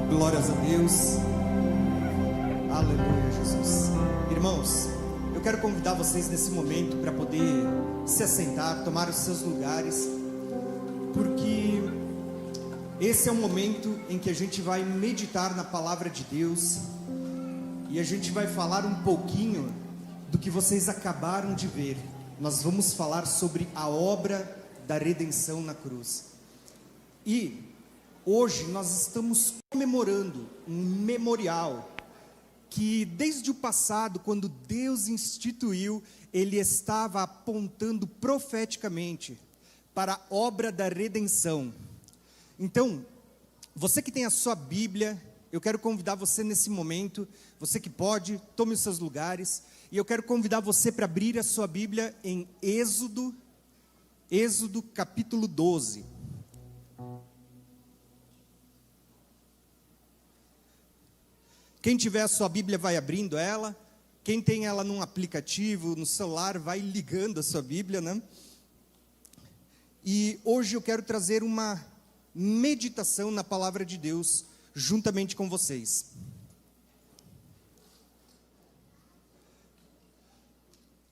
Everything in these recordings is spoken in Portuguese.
Glórias a Deus. Aleluia, Jesus. Irmãos, eu quero convidar vocês nesse momento para poder se assentar, tomar os seus lugares, porque esse é o momento em que a gente vai meditar na palavra de Deus e a gente vai falar um pouquinho do que vocês acabaram de ver. Nós vamos falar sobre a obra da redenção na cruz. E hoje nós estamos comemorando um memorial que desde o passado, quando Deus instituiu, Ele estava apontando profeticamente para a obra da redenção. Então, você que tem a sua Bíblia, eu quero convidar você nesse momento, você que pode, tome os seus lugares, e eu quero convidar você para abrir a sua Bíblia em Êxodo capítulo 12. Quem tiver a sua Bíblia vai abrindo ela, quem tem ela num aplicativo, no celular, vai ligando a sua Bíblia, né? E hoje eu quero trazer uma meditação na palavra de Deus, juntamente com vocês.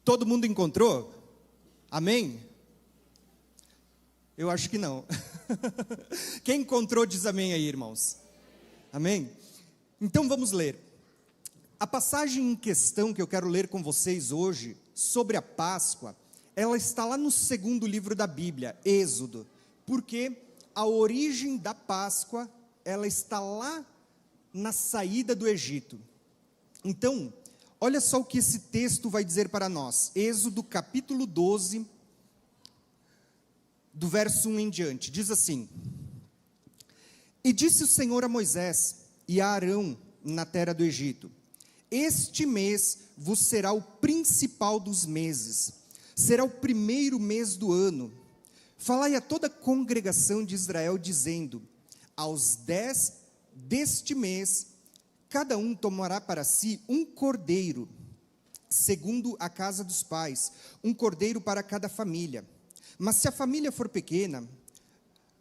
Todo mundo encontrou? Amém? Eu acho que não. Quem encontrou diz amém aí, irmãos. Amém? Então vamos ler. A passagem em questão que eu quero ler com vocês hoje, sobre a Páscoa, ela está lá no segundo livro da Bíblia, Êxodo, porque a origem da Páscoa, ela está lá na saída do Egito. Então, olha só o que esse texto vai dizer para nós. Êxodo capítulo 12, do verso 1 em diante, diz assim: E disse o Senhor a Moisés e a Arão na terra do Egito: Este mês vos será o principal dos meses, será o primeiro mês do ano. Falai a toda a congregação de Israel, dizendo: Aos 10 deste mês, cada um tomará para si um cordeiro, segundo a casa dos pais, um cordeiro para cada família. Mas se a família for pequena,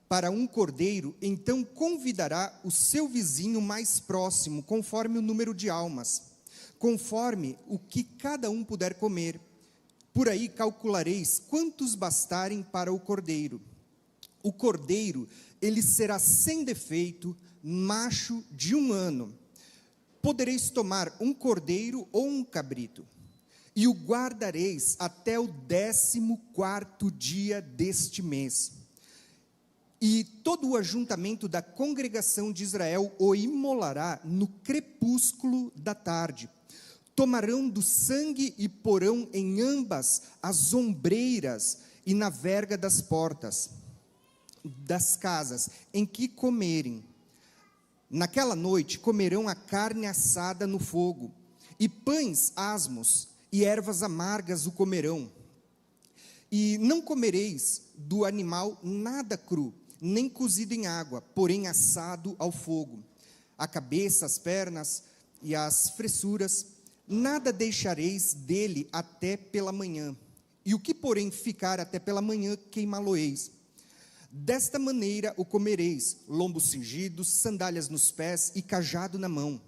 para um cordeiro, então convidará o seu vizinho mais próximo, conforme o número de almas, conforme o que cada um puder comer. Por aí calculareis quantos bastarem para o cordeiro. O cordeiro, ele será sem defeito, macho de 1 ano. Podereis tomar um cordeiro ou um cabrito, e o guardareis até o 14º dia deste mês. E todo o ajuntamento da congregação de Israel o imolará no crepúsculo da tarde. Tomarão do sangue e porão em ambas as ombreiras e na verga das portas das casas em que comerem. Naquela noite comerão a carne assada no fogo, e pães asmos e ervas amargas o comerão. E não comereis do animal nada cru, nem cozido em água, porém assado ao fogo. A cabeça, as pernas e as fressuras, nada deixareis dele até pela manhã. E o que, porém, ficar até pela manhã, queimá-lo-eis. Desta maneira o comereis: lombos cingidos, sandálias nos pés e cajado na mão.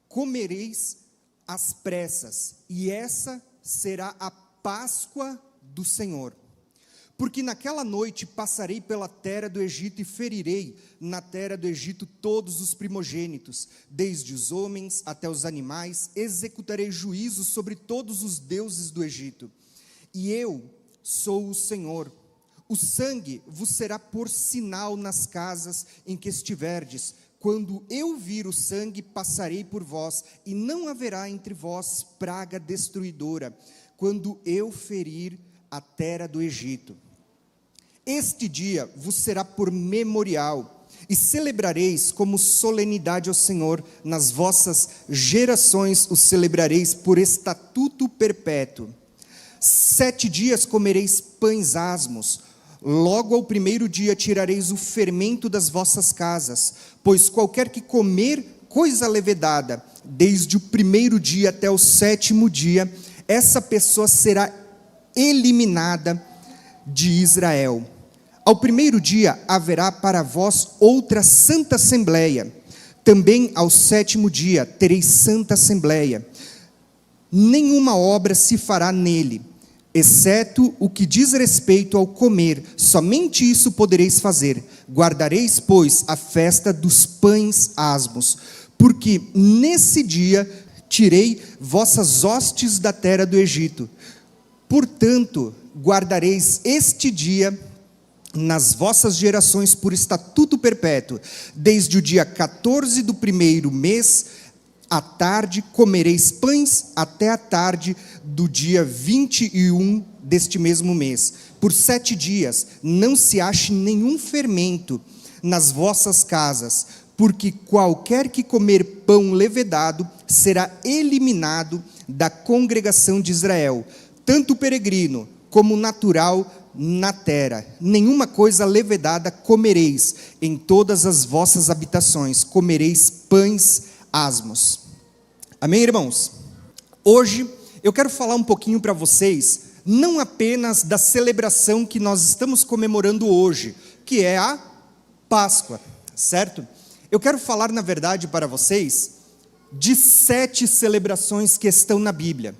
Comereis às pressas, e essa será a Páscoa do Senhor. Porque naquela noite passarei pela terra do Egito e ferirei na terra do Egito todos os primogênitos, desde os homens até os animais, executarei juízo sobre todos os deuses do Egito. E eu sou o Senhor. O sangue vos será por sinal nas casas em que estiverdes. Quando eu vir o sangue, passarei por vós, e não haverá entre vós praga destruidora, quando eu ferir a terra do Egito. Este dia vos será por memorial, e celebrareis como solenidade ao Senhor. Nas vossas gerações o celebrareis por estatuto perpétuo. 7 dias comereis pães asmos. Logo ao primeiro dia tirareis o fermento das vossas casas, pois qualquer que comer coisa levedada, desde o primeiro dia até o 7º dia, essa pessoa será eliminada de Israel. Ao primeiro dia haverá para vós outra santa assembleia. Também ao 7º dia tereis santa assembleia. Nenhuma obra se fará nele, exceto o que diz respeito ao comer, somente isso podereis fazer. Guardareis, pois, a festa dos pães asmos, porque nesse dia tirei vossas hostes da terra do Egito. Portanto, guardareis este dia nas vossas gerações por estatuto perpétuo. Desde o dia 14 do primeiro mês, à tarde, comereis pães até a tarde do dia 21 deste mesmo mês. Por 7 dias, não se ache nenhum fermento nas vossas casas, porque qualquer que comer pão levedado será eliminado da congregação de Israel, tanto peregrino como natural na terra. Nenhuma coisa levedada comereis em todas as vossas habitações, comereis pães asmos. Amém, irmãos? Hoje eu quero falar um pouquinho para vocês, não apenas da celebração que nós estamos comemorando hoje, que é a Páscoa, certo? Eu quero falar, na verdade, para vocês, de 7 celebrações que estão na Bíblia.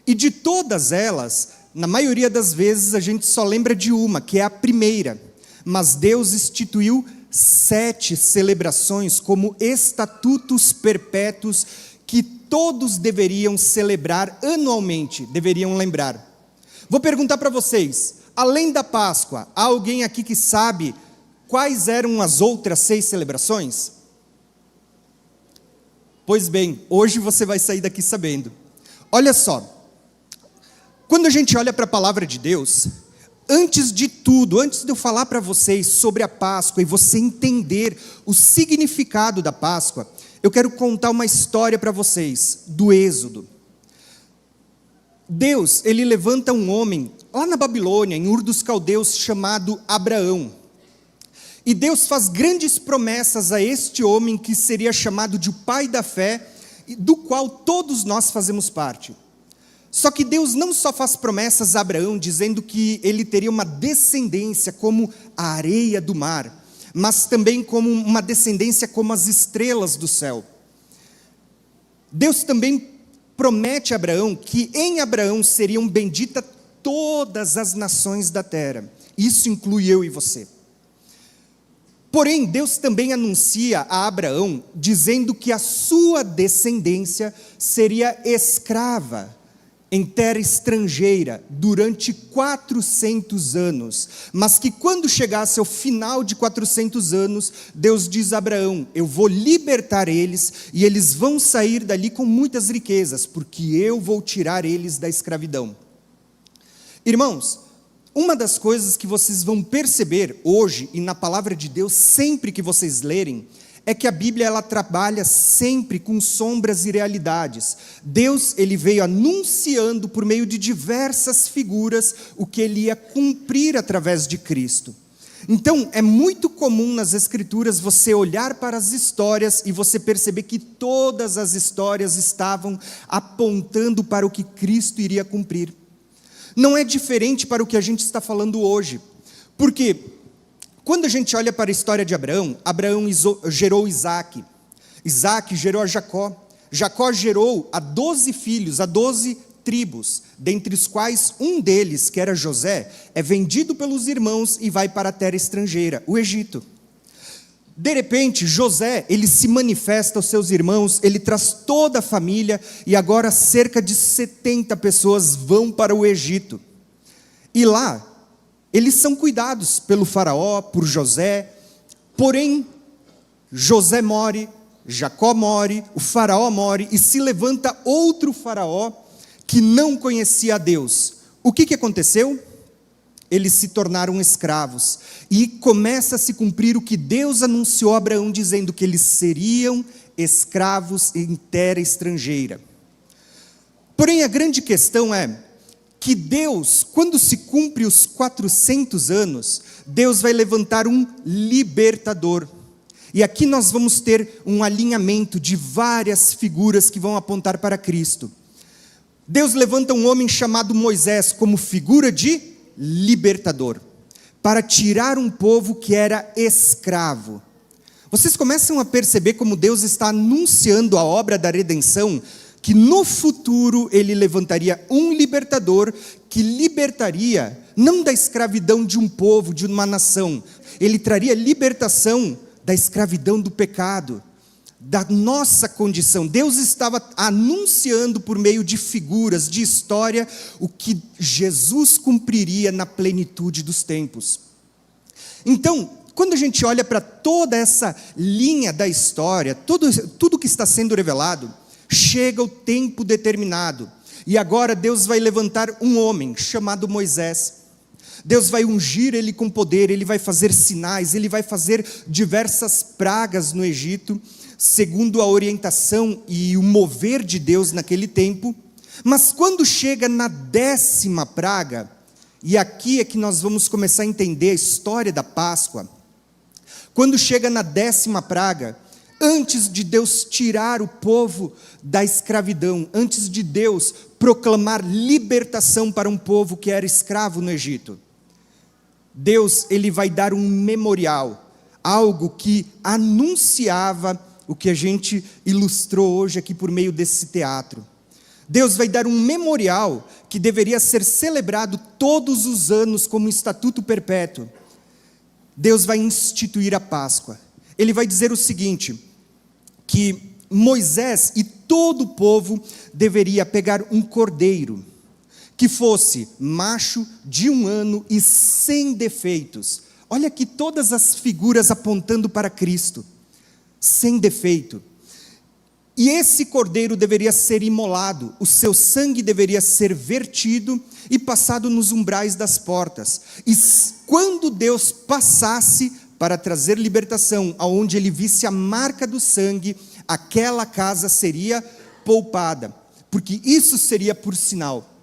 E de todas elas, na maioria das vezes, a gente só lembra de uma, que é a primeira. Mas Deus instituiu 7 celebrações como estatutos perpétuos que todos deveriam celebrar anualmente, deveriam lembrar. Vou perguntar para vocês, além da Páscoa, há alguém aqui que sabe quais eram as outras 6 celebrações? Pois bem, hoje você vai sair daqui sabendo. Olha só, quando a gente olha para a palavra de Deus, antes de tudo, antes de eu falar para vocês sobre a Páscoa e você entender o significado da Páscoa, eu quero contar uma história para vocês, do Êxodo. Deus, ele levanta um homem, lá na Babilônia, em Ur dos Caldeus, chamado Abraão. E Deus faz grandes promessas a este homem, que seria chamado de o pai da fé, do qual todos nós fazemos parte. Só que Deus não só faz promessas a Abraão, dizendo que ele teria uma descendência como a areia do mar, mas também como uma descendência como as estrelas do céu. Deus também promete a Abraão que em Abraão seriam benditas todas as nações da terra. Isso inclui eu e você. Porém, Deus também anuncia a Abraão, dizendo que a sua descendência seria escrava em terra estrangeira durante 400 anos, mas que quando chegasse ao final de 400 anos, Deus diz a Abraão: eu vou libertar eles, e eles vão sair dali com muitas riquezas, porque eu vou tirar eles da escravidão. Irmãos, uma das coisas que vocês vão perceber hoje, e na palavra de Deus, sempre que vocês lerem, é que a Bíblia, ela trabalha sempre com sombras e realidades. Deus, ele veio anunciando por meio de diversas figuras o que ele ia cumprir através de Cristo. Então, é muito comum nas Escrituras você olhar para as histórias e você perceber que todas as histórias estavam apontando para o que Cristo iria cumprir. Não é diferente para o que a gente está falando hoje, porque quando a gente olha para a história de Abraão, Abraão gerou Isaac, Isaac gerou a Jacó, Jacó gerou a 12 filhos, a 12 tribos, dentre os quais um deles, que era José, é vendido pelos irmãos e vai para a terra estrangeira, o Egito. De repente, José, ele se manifesta aos seus irmãos, ele traz toda a família, e agora cerca de 70 pessoas vão para o Egito. E lá, eles são cuidados pelo faraó, por José, porém, José morre, Jacó morre, o faraó morre, e se levanta outro faraó, que não conhecia a Deus. O que aconteceu? Eles se tornaram escravos, e começa a se cumprir o que Deus anunciou a Abraão, dizendo que eles seriam escravos em terra estrangeira. Porém, a grande questão é que Deus, quando se cumpre os 400 anos, Deus vai levantar um libertador. E aqui nós vamos ter um alinhamento de várias figuras que vão apontar para Cristo. Deus levanta um homem chamado Moisés como figura de libertador, para tirar um povo que era escravo. Vocês começam a perceber como Deus está anunciando a obra da redenção, que no futuro Ele levantaria um libertador que libertaria, não da escravidão de um povo, de uma nação, Ele traria libertação da escravidão do pecado, da nossa condição. Deus estava anunciando por meio de figuras, de história, o que Jesus cumpriria na plenitude dos tempos. Então, quando a gente olha para toda essa linha da história, tudo que está sendo revelado, chega o tempo determinado. E agora Deus vai levantar um homem chamado Moisés. Deus vai ungir ele com poder, ele vai fazer sinais, ele vai fazer diversas pragas no Egito, segundo a orientação e o mover de Deus naquele tempo. Mas quando chega na 10ª praga, e aqui é que nós vamos começar a entender a história da Páscoa, quando chega na 10ª praga, antes de Deus tirar o povo da escravidão, antes de Deus proclamar libertação para um povo que era escravo no Egito, Deus, ele vai dar um memorial, algo que anunciava o que a gente ilustrou hoje aqui por meio desse teatro. Deus vai dar um memorial que deveria ser celebrado todos os anos como um estatuto perpétuo. Deus vai instituir a Páscoa. Ele vai dizer o seguinte, que Moisés e todo o povo deveria pegar um cordeiro, que fosse macho, de 1 ano e sem defeitos. Olha aqui todas as figuras apontando para Cristo, sem defeito. E esse cordeiro deveria ser imolado, o seu sangue deveria ser vertido e passado nos umbrais das portas. E quando Deus passasse para trazer libertação, aonde ele visse a marca do sangue, aquela casa seria poupada, porque isso seria por sinal.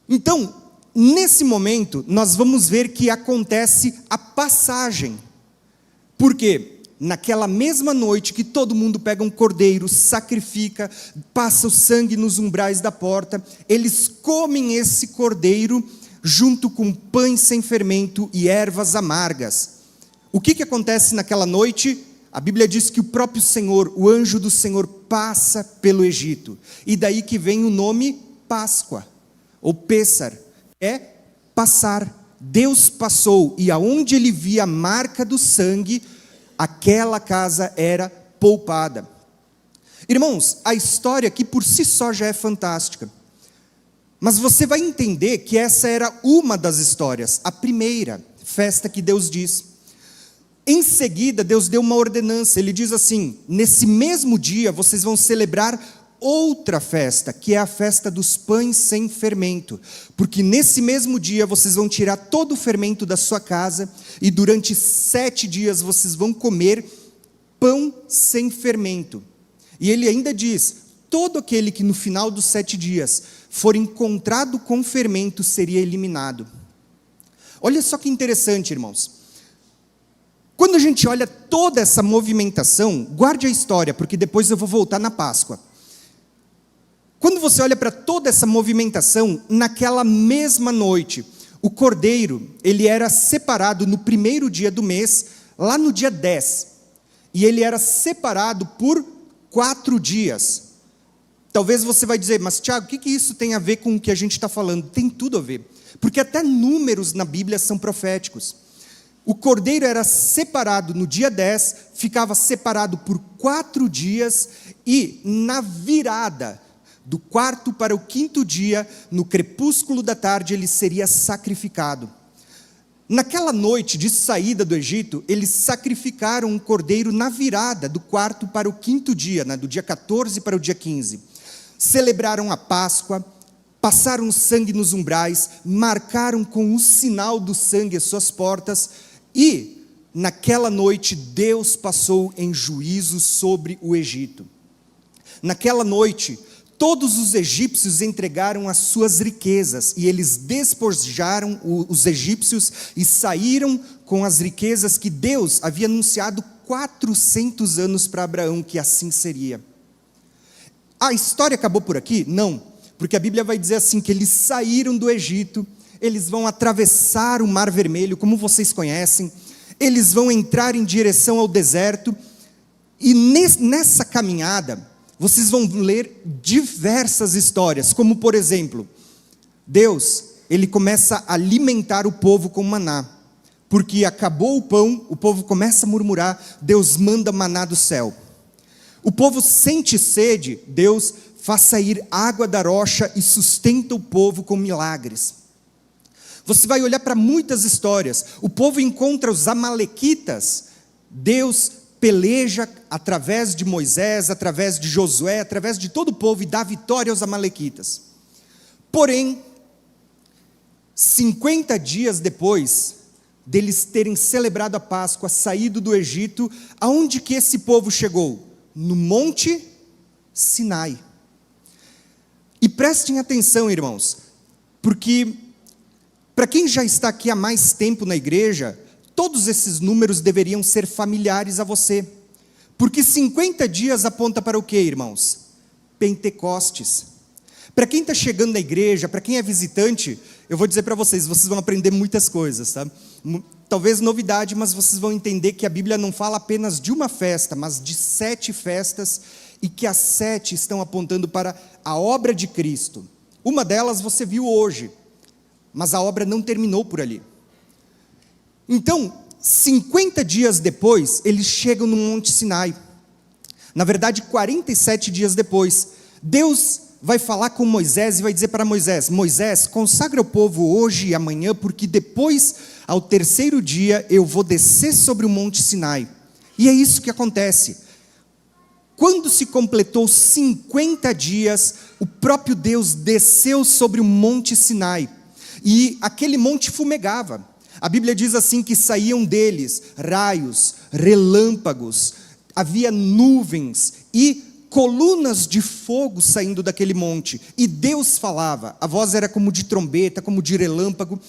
Então, nesse momento, nós vamos ver que acontece a passagem. Por quê? Naquela mesma noite que todo mundo pega um cordeiro, sacrifica, passa o sangue nos umbrais da porta, eles comem esse cordeiro junto com pães sem fermento e ervas amargas. O que acontece naquela noite? A Bíblia diz que o próprio Senhor, o anjo do Senhor, passa pelo Egito. E daí que vem o nome Páscoa, ou Pêssar, é passar. Deus passou, e aonde ele via a marca do sangue, aquela casa era poupada. Irmãos, a história aqui por si só já é fantástica. Mas você vai entender que essa era uma das histórias, a primeira festa que Deus diz. Em seguida, Deus deu uma ordenança, ele diz assim, nesse mesmo dia vocês vão celebrar outra festa, que é a festa dos pães sem fermento, porque nesse mesmo dia vocês vão tirar todo o fermento da sua casa, e durante 7 dias vocês vão comer pão sem fermento. E ele ainda diz, todo aquele que no final dos 7 dias for encontrado com fermento seria eliminado. Olha só que interessante, irmãos. Quando a gente olha toda essa movimentação, guarde a história, porque depois eu vou voltar na Páscoa. Quando você olha para toda essa movimentação, naquela mesma noite, o cordeiro, ele era separado no primeiro dia do mês, lá no dia 10. E ele era separado por 4 dias. Talvez você vai dizer, mas Tiago, o que isso tem a ver com o que a gente está falando? Tem tudo a ver. Porque até números na Bíblia são proféticos. O cordeiro era separado no dia 10, ficava separado por 4 dias, e na virada do 4º para o 5º dia, no crepúsculo da tarde, ele seria sacrificado. Naquela noite de saída do Egito, eles sacrificaram um cordeiro na virada do 4º para o 5º dia, do dia 14 para o dia 15. Celebraram a Páscoa, passaram o sangue nos umbrais, marcaram com o sinal do sangue as suas portas, e naquela noite Deus passou em juízo sobre o Egito. Naquela noite, todos os egípcios entregaram as suas riquezas, e eles despojaram os egípcios e saíram com as riquezas que Deus havia anunciado 400 anos para Abraão, que assim seria. A história acabou por aqui? Não, porque a Bíblia vai dizer assim, que eles saíram do Egito, eles vão atravessar o Mar Vermelho, como vocês conhecem, eles vão entrar em direção ao deserto, e nessa caminhada, vocês vão ler diversas histórias, como por exemplo, Deus, ele começa a alimentar o povo com maná, porque acabou o pão, o povo começa a murmurar, Deus manda maná do céu. O povo sente sede, Deus faz sair água da rocha e sustenta o povo com milagres. Você vai olhar para muitas histórias, o povo encontra os amalequitas, Deus peleja através de Moisés, através de Josué, através de todo o povo e dá vitória aos amalequitas. Porém, 50 dias depois deles terem celebrado a Páscoa, saído do Egito, aonde que esse povo chegou? No Monte Sinai. E prestem atenção, irmãos, porque para quem já está aqui há mais tempo na igreja, todos esses números deveriam ser familiares a você, porque 50 dias aponta para o quê, irmãos? Pentecostes. Para quem está chegando na igreja, para quem é visitante, eu vou dizer para vocês vão aprender muitas coisas, tá? Talvez novidade, mas vocês vão entender que a Bíblia não fala apenas de uma festa, mas de 7 festas, e que as 7 estão apontando para a obra de Cristo. Uma delas você viu hoje, mas a obra não terminou por ali. Então, 50 dias depois, eles chegam no Monte Sinai. Na verdade, 47 dias depois, Deus vai falar com Moisés e vai dizer para Moisés, Moisés, consagra o povo hoje e amanhã, porque depois, ao 3º dia, eu vou descer sobre o Monte Sinai. E é isso que acontece. Quando se completou 50 dias, o próprio Deus desceu sobre o Monte Sinai, e aquele monte fumegava. A Bíblia diz assim que saíam deles raios, relâmpagos, havia nuvens e colunas de fogo saindo daquele monte, e Deus falava, a voz era como de trombeta, como de relâmpago,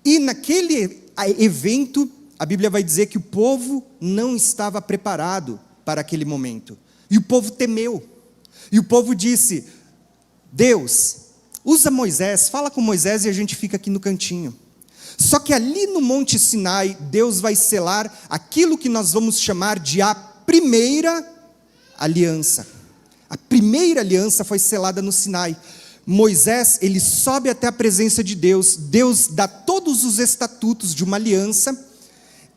e naquele evento, a Bíblia vai dizer que o povo não estava preparado para aquele momento, e o povo temeu, e o povo disse, Deus, usa Moisés, fala com Moisés e a gente fica aqui no cantinho. Só que ali no Monte Sinai, Deus vai selar aquilo que nós vamos chamar de a primeira aliança. A primeira aliança foi selada no Sinai. Moisés, ele sobe até a presença de Deus, Deus dá todos os estatutos de uma aliança,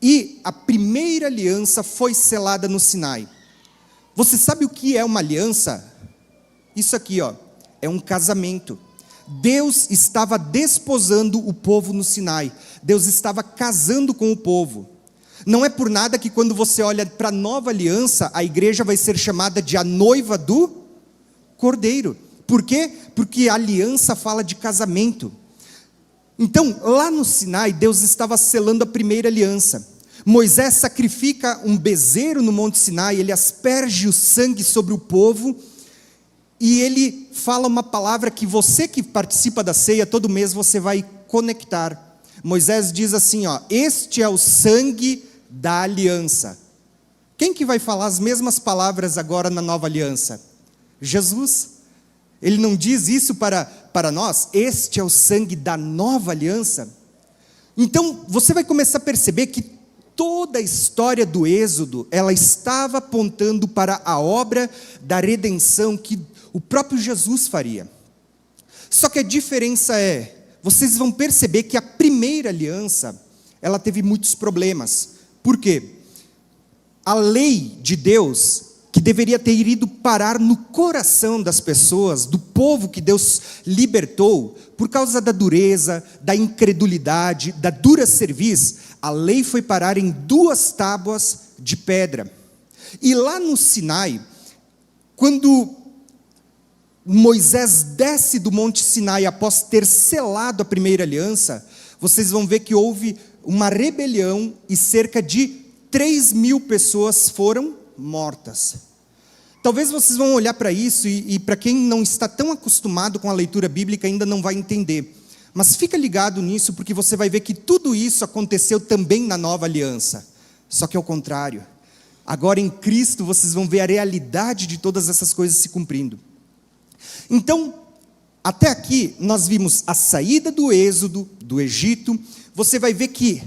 e a primeira aliança foi selada no Sinai. Você sabe o que é uma aliança? Isso aqui, ó, é um casamento. Deus estava desposando o povo no Sinai, Deus estava casando com o povo. Não é por nada que quando você olha para a nova aliança, a igreja vai ser chamada de a noiva do Cordeiro. Por quê? Porque a aliança fala de casamento. Então, lá no Sinai, Deus estava selando a primeira aliança. Moisés sacrifica um bezerro no Monte Sinai, ele asperge o sangue sobre o povo, e ele fala uma palavra que você que participa da ceia, todo mês você vai conectar. Moisés diz assim, ó, este é o sangue da aliança. Quem que vai falar as mesmas palavras agora na nova aliança? Jesus. Ele não diz isso para nós, este é o sangue da nova aliança. Então, você vai começar a perceber que toda a história do Êxodo, ela estava apontando para a obra da redenção que o próprio Jesus faria. Só que a diferença é, vocês vão perceber que a primeira aliança, ela teve muitos problemas. Por quê? A lei de Deus, que deveria ter ido parar no coração das pessoas, do povo que Deus libertou, por causa da dureza, da incredulidade, da dura cerviz, a lei foi parar em 2 tábuas de pedra. E lá no Sinai, quando Moisés desce do Monte Sinai após ter selado a primeira aliança, vocês vão ver que houve uma rebelião e cerca de 3.000 pessoas foram mortas. Talvez vocês vão olhar para isso e para quem não está tão acostumado com a leitura bíblica ainda não vai entender. Mas fica ligado nisso porque você vai ver que tudo isso aconteceu também na nova aliança. Só que ao contrário. Agora em Cristo vocês vão ver a realidade de todas essas coisas se cumprindo. Então, Até aqui, nós vimos a saída do Êxodo, do Egito. Você vai ver que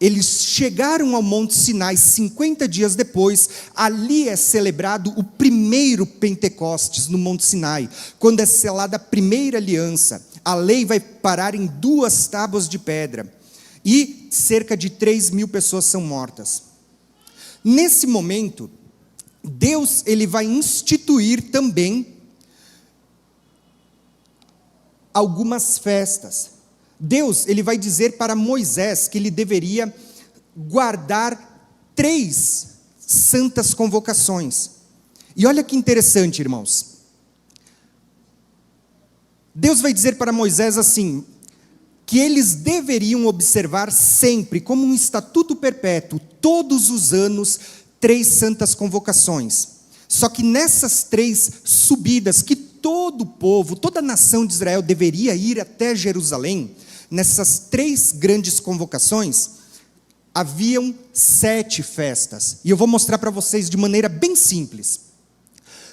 eles chegaram ao Monte Sinai 50 dias depois. Ali é celebrado o primeiro Pentecostes no Monte Sinai, quando é selada a primeira aliança. A lei vai parar em 2 tábuas de pedra. E cerca de 3.000 pessoas são mortas. Nesse momento, Deus ele vai instituir também algumas festas. Deus ele vai dizer para Moisés que ele deveria guardar 3 santas convocações. E olha que interessante, irmãos. Deus vai dizer para Moisés assim, que eles deveriam observar sempre, como um estatuto perpétuo, todos os anos, 3 santas convocações. Só que nessas 3 subidas, que todo o povo, toda a nação de Israel deveria ir até Jerusalém, nessas 3 grandes convocações, haviam 7 festas. E eu vou mostrar para vocês de maneira bem simples.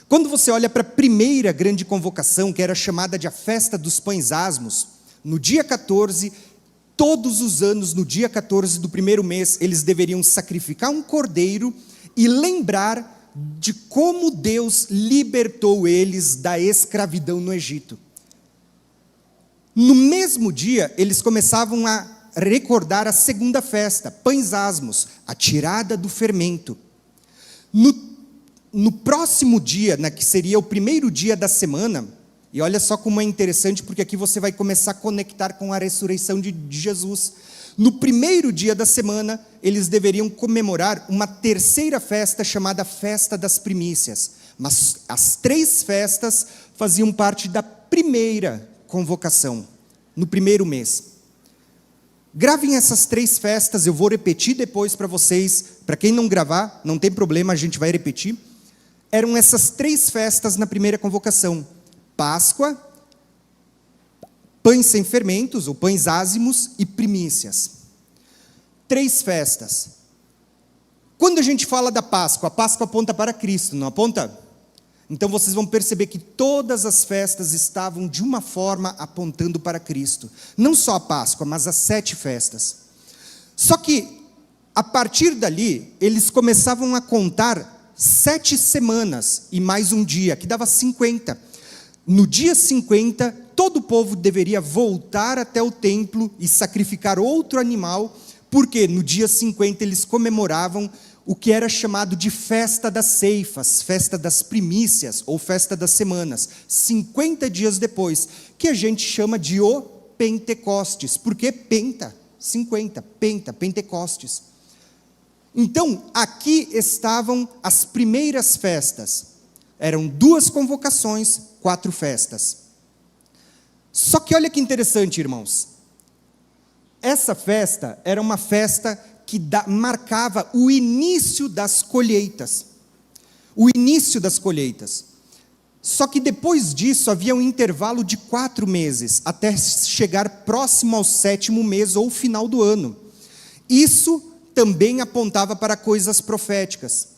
Quando você olha para a primeira grande convocação, que era chamada de a Festa dos Pães Asmos, no dia 14, todos os anos, no dia 14 do primeiro mês, eles deveriam sacrificar um cordeiro e lembrar de como Deus libertou eles da escravidão no Egito. No mesmo dia, eles começavam a recordar a segunda festa, Pães Asmos, a tirada do fermento. No próximo dia, que seria o primeiro dia da semana, e olha só como é interessante, porque aqui você vai começar a conectar com a ressurreição de Jesus. No primeiro dia da semana, eles deveriam comemorar uma terceira festa, chamada Festa das Primícias. Mas as 3 festas faziam parte da primeira convocação, no primeiro mês. Gravem essas 3 festas, eu vou repetir depois para vocês. Para quem não gravar, não tem problema, a gente vai repetir. Eram essas 3 festas na primeira convocação: Páscoa, pães sem fermentos, ou pães ázimos, e primícias. 3 festas. Quando a gente fala da Páscoa, a Páscoa aponta para Cristo, não aponta? Então vocês vão perceber que todas as festas estavam de uma forma apontando para Cristo. Não só a Páscoa, mas as 7 festas. Só que, a partir dali, eles começavam a contar 7 semanas e mais um dia, que dava 50. No dia 50, todo o povo deveria voltar até o templo e sacrificar outro animal, porque no dia 50 eles comemoravam o que era chamado de Festa das Ceifas, Festa das Primícias, ou Festa das Semanas, 50 dias depois, que a gente chama de o Pentecostes. Por que penta? 50, Pentecostes. Então, aqui estavam as primeiras festas. Eram 2 convocações, 4 festas. Só que olha que interessante, irmãos. Essa festa era uma festa que marcava o início das colheitas. O início das colheitas. Só que depois disso havia um intervalo de 4 meses, até chegar próximo ao 7º mês ou final do ano. Isso também apontava para coisas proféticas.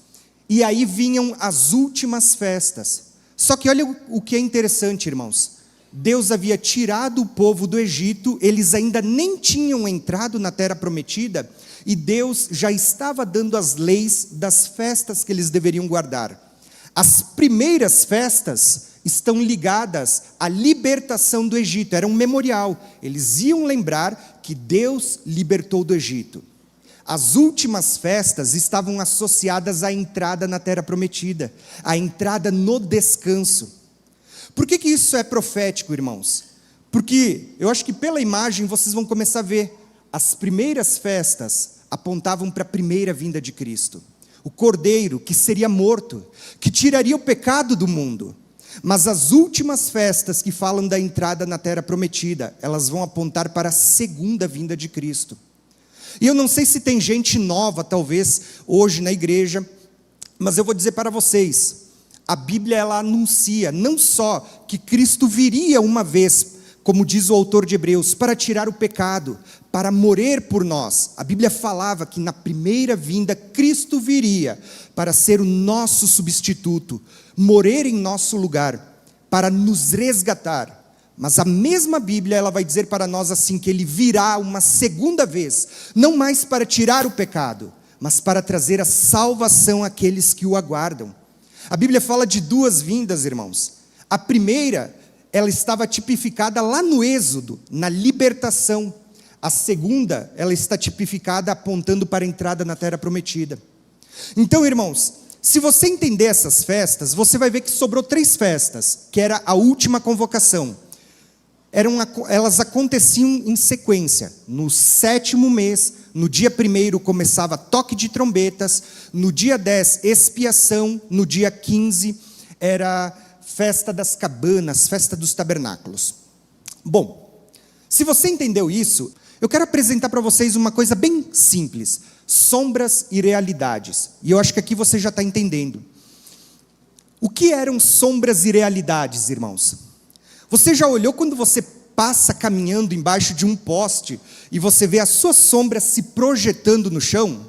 E aí vinham as últimas festas. Só que olha o que é interessante, irmãos. Deus havia tirado o povo do Egito, eles ainda nem tinham entrado na terra prometida, e Deus já estava dando as leis das festas que eles deveriam guardar. As primeiras festas estão ligadas à libertação do Egito, era um memorial. Eles iam lembrar que Deus libertou do Egito. As últimas festas estavam associadas à entrada na terra prometida, à entrada no descanso. Por que isso é profético, irmãos? Porque eu acho que pela imagem vocês vão começar a ver, as primeiras festas apontavam para a primeira vinda de Cristo. O Cordeiro que seria morto, que tiraria o pecado do mundo. Mas as últimas festas que falam da entrada na terra prometida, elas vão apontar para a segunda vinda de Cristo. E eu não sei se tem gente nova, talvez, hoje na igreja, mas eu vou dizer para vocês, a Bíblia ela anuncia não só que Cristo viria uma vez, como diz o autor de Hebreus, para tirar o pecado, para morrer por nós. A Bíblia falava que na primeira vinda Cristo viria para ser o nosso substituto, morrer em nosso lugar, para nos resgatar. Mas a mesma Bíblia, ela vai dizer para nós assim, que ele virá uma segunda vez, não mais para tirar o pecado, mas para trazer a salvação àqueles que o aguardam. A Bíblia fala de duas vindas, irmãos. A primeira, ela estava tipificada lá no Êxodo, na libertação. A segunda, ela está tipificada apontando para a entrada na terra prometida. Então, irmãos, se você entender essas festas, você vai ver que sobrou 3 festas, que era a última convocação. Elas aconteciam em sequência. No 7º mês, no dia 1º começava toque de trombetas, no dia 10, expiação, no dia 15 era festa das cabanas, festa dos tabernáculos. Bom, se você entendeu isso, eu quero apresentar para vocês uma coisa bem simples: sombras e realidades. E eu acho que aqui você já está entendendo. O que eram sombras e realidades, irmãos? Você já olhou quando você passa caminhando embaixo de um poste e você vê a sua sombra se projetando no chão?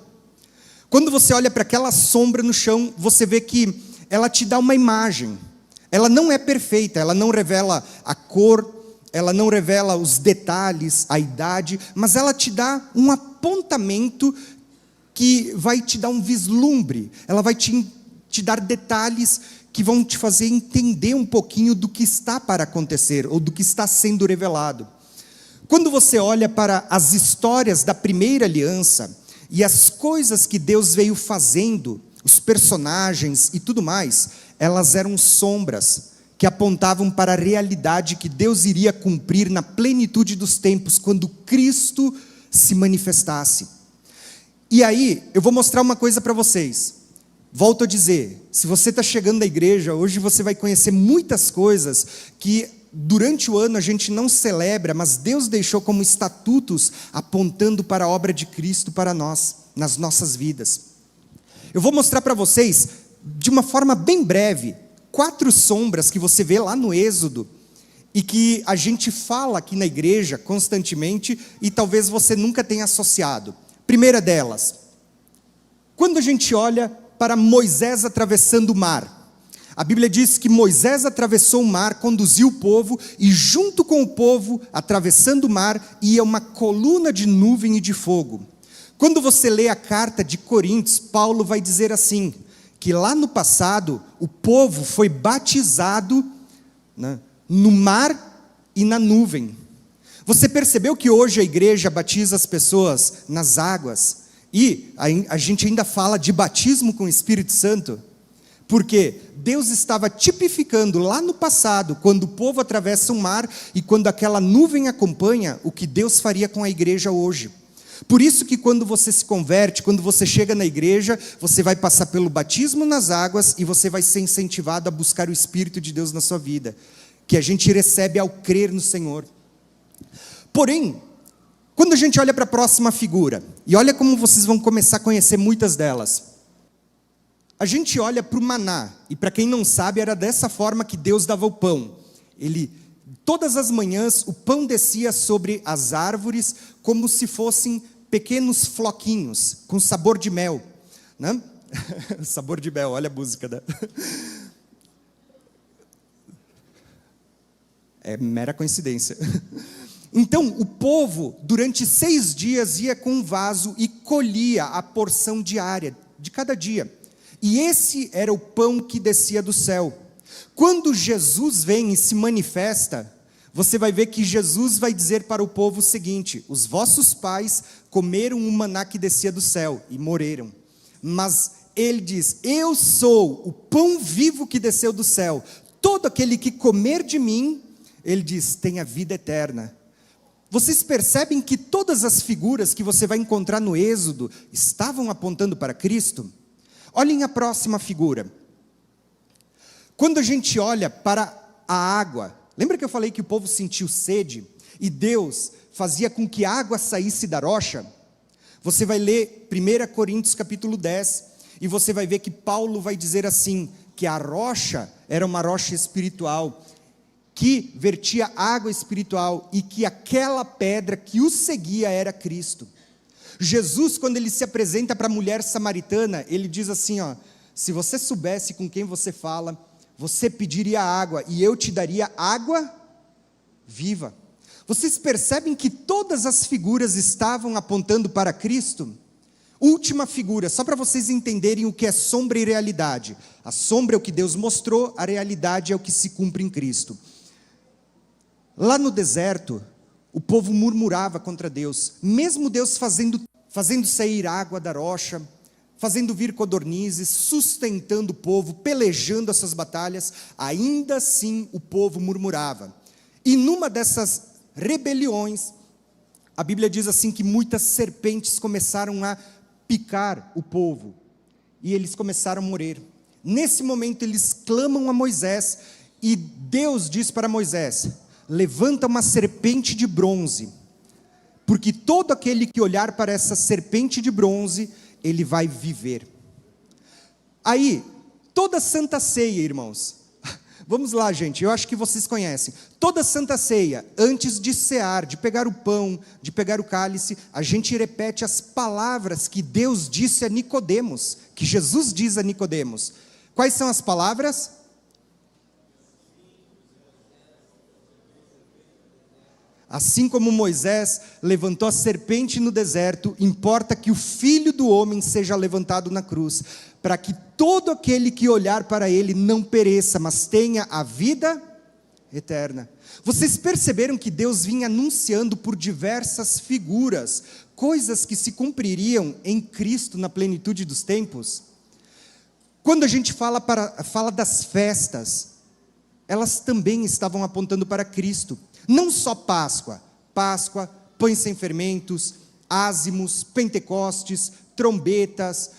Quando você olha para aquela sombra no chão, você vê que ela te dá uma imagem. Ela não é perfeita, ela não revela a cor, ela não revela os detalhes, a idade, mas ela te dá um apontamento que vai te dar um vislumbre, ela vai te dar detalhes que vão te fazer entender um pouquinho do que está para acontecer, ou do que está sendo revelado. Quando você olha para as histórias da primeira aliança, e as coisas que Deus veio fazendo, os personagens e tudo mais, elas eram sombras, que apontavam para a realidade que Deus iria cumprir na plenitude dos tempos, quando Cristo se manifestasse. E aí, eu vou mostrar uma coisa para vocês. Volto a dizer, se você está chegando na igreja, hoje você vai conhecer muitas coisas que durante o ano a gente não celebra, mas Deus deixou como estatutos apontando para a obra de Cristo para nós, nas nossas vidas. Eu vou mostrar para vocês, de uma forma bem breve, 4 sombras que você vê lá no Êxodo, e que a gente fala aqui na igreja constantemente, e talvez você nunca tenha associado. Primeira delas, quando a gente olha para Moisés atravessando o mar, a Bíblia diz que Moisés atravessou o mar, conduziu o povo, e junto com o povo, atravessando o mar, ia uma coluna de nuvem e de fogo. Quando você lê a carta de Coríntios, Paulo vai dizer assim, que lá no passado, o povo foi batizado, né, no mar e na nuvem. Você percebeu que hoje a igreja batiza as pessoas nas águas? E a gente ainda fala de batismo com o Espírito Santo? Porque Deus estava tipificando lá no passado, quando o povo atravessa um mar, e quando aquela nuvem acompanha, o que Deus faria com a igreja hoje. Por isso que quando você se converte, quando você chega na igreja, você vai passar pelo batismo nas águas, e você vai ser incentivado a buscar o Espírito de Deus na sua vida, que a gente recebe ao crer no Senhor. Porém, quando a gente olha para a próxima figura, e olha como vocês vão começar a conhecer muitas delas, a gente olha para o maná, e para quem não sabe, era dessa forma que Deus dava o pão. Todas as manhãs, o pão descia sobre as árvores, como se fossem pequenos floquinhos, com sabor de mel, né? Sabor de mel, olha a música, né? É mera coincidência. Então, o povo, durante 6 dias, ia com um vaso e colhia a porção diária, de cada dia. E esse era o pão que descia do céu. Quando Jesus vem e se manifesta, você vai ver que Jesus vai dizer para o povo o seguinte: os vossos pais comeram o maná que descia do céu e morreram. Mas ele diz: eu sou o pão vivo que desceu do céu. Todo aquele que comer de mim, ele diz, tem a vida eterna. Vocês percebem que todas as figuras que você vai encontrar no Êxodo estavam apontando para Cristo? Olhem a próxima figura. Quando a gente olha para a água, lembra que eu falei que o povo sentiu sede e Deus fazia com que a água saísse da rocha? Você vai ler 1 Coríntios capítulo 10 e você vai ver que Paulo vai dizer assim, que a rocha era uma rocha espiritual, que vertia água espiritual, e que aquela pedra que o seguia era Cristo. Jesus, quando ele se apresenta para a mulher samaritana, ele diz assim, se você soubesse com quem você fala, você pediria água, e eu te daria água viva. Vocês percebem que todas as figuras estavam apontando para Cristo? Última figura, só para vocês entenderem o que é sombra e realidade. A sombra é o que Deus mostrou, a realidade é o que se cumpre em Cristo. Lá no deserto, o povo murmurava contra Deus, mesmo Deus fazendo sair água da rocha, fazendo vir codornizes, sustentando o povo, pelejando essas batalhas, ainda assim o povo murmurava. E numa dessas rebeliões, a Bíblia diz assim que muitas serpentes começaram a picar o povo, e eles começaram a morrer. Nesse momento eles clamam a Moisés, e Deus diz para Moisés: levanta uma serpente de bronze, porque todo aquele que olhar para essa serpente de bronze, ele vai viver. Aí, toda Santa Ceia, irmãos, vamos lá, gente, eu acho que vocês conhecem. Toda Santa Ceia, antes de cear, de pegar o pão, de pegar o cálice, a gente repete as palavras que Deus disse a Nicodemos, que Jesus diz a Nicodemos. Quais são as palavras? Assim como Moisés levantou a serpente no deserto, importa que o Filho do Homem seja levantado na cruz, para que todo aquele que olhar para ele não pereça, mas tenha a vida eterna. Vocês perceberam que Deus vinha anunciando por diversas figuras, coisas que se cumpririam em Cristo na plenitude dos tempos? Quando a gente fala das festas, elas também estavam apontando para Cristo. Não só Páscoa, pães sem fermentos, ázimos, pentecostes, trombetas,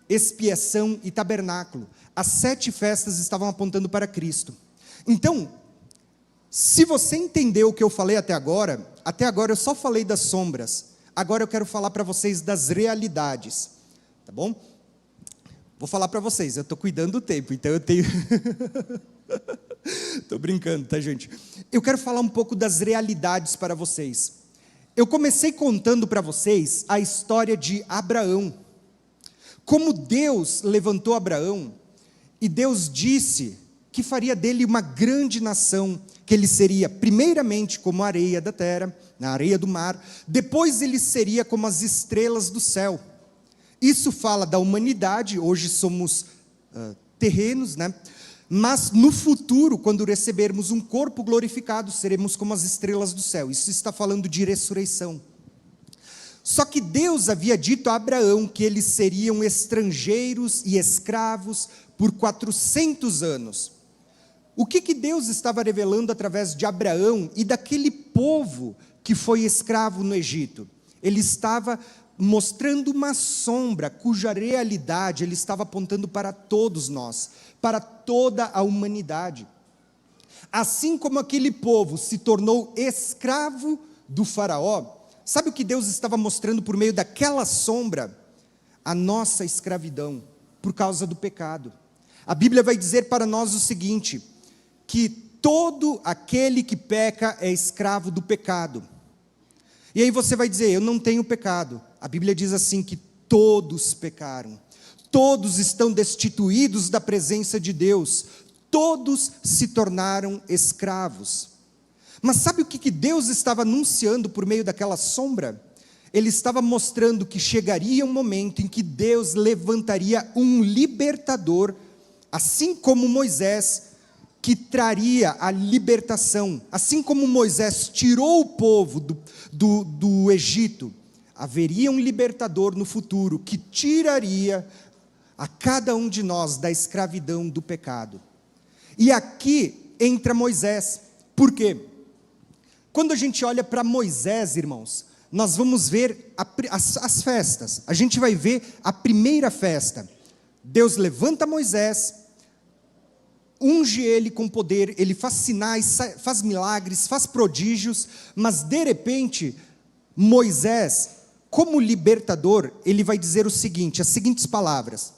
expiação e tabernáculo. As 7 festas estavam apontando para Cristo. Então, se você entendeu o que eu falei até agora eu só falei das sombras, agora eu quero falar para vocês das realidades, tá bom? Vou falar para vocês, eu estou cuidando do tempo, então eu tenho... Estou brincando, tá, gente? Eu quero falar um pouco das realidades para vocês. Eu comecei contando para vocês a história de Abraão. Como Deus levantou Abraão, e Deus disse que faria dele uma grande nação, que ele seria primeiramente como a areia da terra, na areia do mar, depois ele seria como as estrelas do céu. Isso fala da humanidade, hoje somos terrenos, né? Mas no futuro, quando recebermos um corpo glorificado, seremos como as estrelas do céu. Isso está falando de ressurreição. Só que Deus havia dito a Abraão que eles seriam estrangeiros e escravos por 400 anos. O que Deus estava revelando através de Abraão e daquele povo que foi escravo no Egito? Ele estava mostrando uma sombra cuja realidade ele estava apontando para todos nós, para toda a humanidade. Assim como aquele povo se tornou escravo do faraó, sabe o que Deus estava mostrando por meio daquela sombra? A nossa escravidão, por causa do pecado. A Bíblia vai dizer para nós o seguinte, que todo aquele que peca é escravo do pecado. E aí você vai dizer, eu não tenho pecado. A Bíblia diz assim que todos pecaram. Todos estão destituídos da presença de Deus. Todos se tornaram escravos. Mas sabe o que Deus estava anunciando por meio daquela sombra? Ele estava mostrando que chegaria um momento em que Deus levantaria um libertador, assim como Moisés, que traria a libertação. Assim como Moisés tirou o povo do Egito, haveria um libertador no futuro que tiraria a cada um de nós da escravidão do pecado. E aqui entra Moisés. Por quê? Quando a gente olha para Moisés, irmãos, nós vamos ver as festas. A gente vai ver a primeira festa. Deus levanta Moisés, unge ele com poder, ele faz sinais, faz milagres, faz prodígios, mas de repente, Moisés, como libertador, ele vai dizer o seguinte, as seguintes palavras.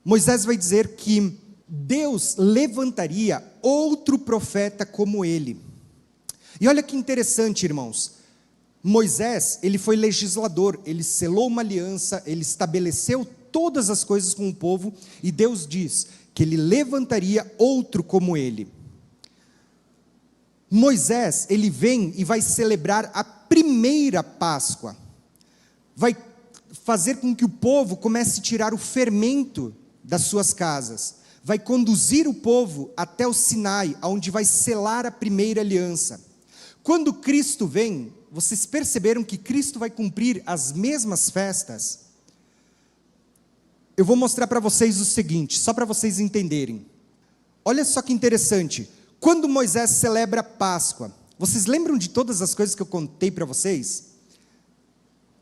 Moisés vai dizer que Deus levantaria outro profeta como ele. E olha que interessante, irmãos. Moisés, ele foi legislador, ele selou uma aliança, ele estabeleceu todas as coisas com o povo, e Deus diz que ele levantaria outro como ele. Moisés, ele vem e vai celebrar a primeira Páscoa. Vai fazer com que o povo comece a tirar o fermento das suas casas. Vai conduzir o povo até o Sinai, onde vai selar a primeira aliança. Quando Cristo vem, vocês perceberam que Cristo vai cumprir as mesmas festas? Eu vou mostrar para vocês o seguinte, só para vocês entenderem. Olha só que interessante. Quando Moisés celebra a Páscoa, vocês lembram de todas as coisas que eu contei para vocês?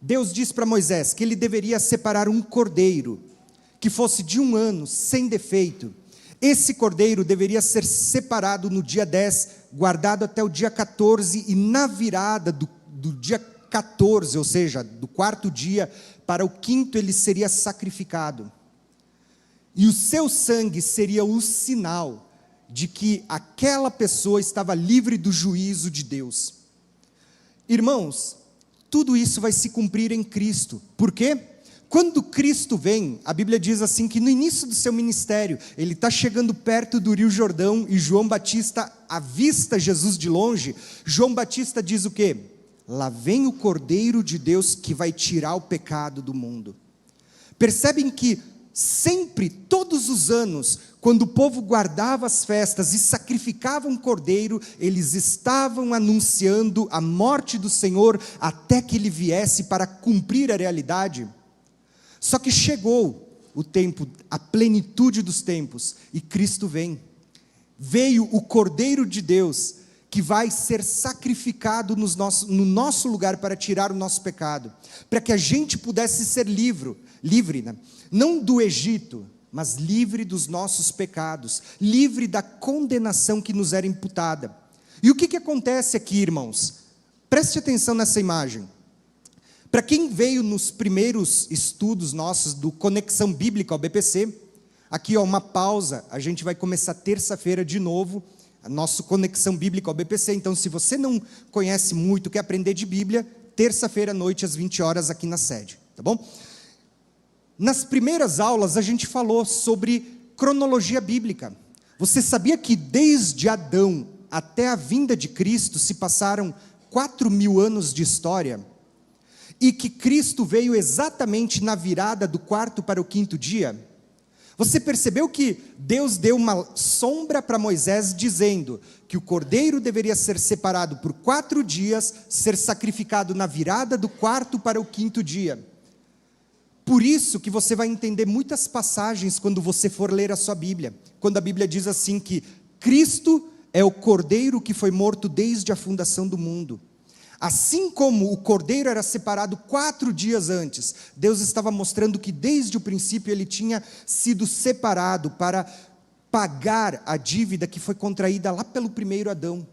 Deus diz para Moisés que ele deveria separar um cordeiro, que fosse de 1 ano, sem defeito. Esse cordeiro deveria ser separado no dia 10, guardado até o dia 14, e na virada do dia 14, ou seja, do 4º dia, para o 5º ele seria sacrificado. E o seu sangue seria o sinal de que aquela pessoa estava livre do juízo de Deus. Irmãos, tudo isso vai se cumprir em Cristo. Por quê? Quando Cristo vem, a Bíblia diz assim que no início do seu ministério, ele está chegando perto do Rio Jordão e João Batista avista Jesus de longe. João Batista diz o quê? Lá vem o Cordeiro de Deus que vai tirar o pecado do mundo. Percebem que sempre, todos os anos, quando o povo guardava as festas e sacrificava um cordeiro, eles estavam anunciando a morte do Senhor até que ele viesse para cumprir a realidade. Só que chegou o tempo, a plenitude dos tempos, e Cristo vem. Veio o Cordeiro de Deus, que vai ser sacrificado no nosso lugar para tirar o nosso pecado, para que a gente pudesse ser livre, né? Não do Egito, mas livre dos nossos pecados, livre da condenação que nos era imputada. E o que acontece aqui, irmãos? Preste atenção nessa imagem. Para quem veio nos primeiros estudos nossos do Conexão Bíblica ao BPC, aqui uma pausa, a gente vai começar terça-feira de novo, a nossa Conexão Bíblica ao BPC, então se você não conhece muito, quer aprender de Bíblia, terça-feira à noite às 20 horas aqui na sede, tá bom? Nas primeiras aulas a gente falou sobre cronologia bíblica. Você sabia que desde Adão até a vinda de Cristo se passaram 4.000 anos de história? E que Cristo veio exatamente na virada do 4º para o 5º dia? Você percebeu que Deus deu uma sombra para Moisés dizendo que o cordeiro deveria ser separado por 4 dias, ser sacrificado na virada do 4º para o 5º dia. Por isso que você vai entender muitas passagens quando você for ler a sua Bíblia. Quando a Bíblia diz assim que Cristo é o cordeiro que foi morto desde a fundação do mundo. Assim como o cordeiro era separado 4 dias antes, Deus estava mostrando que desde o princípio ele tinha sido separado para pagar a dívida que foi contraída lá pelo primeiro Adão.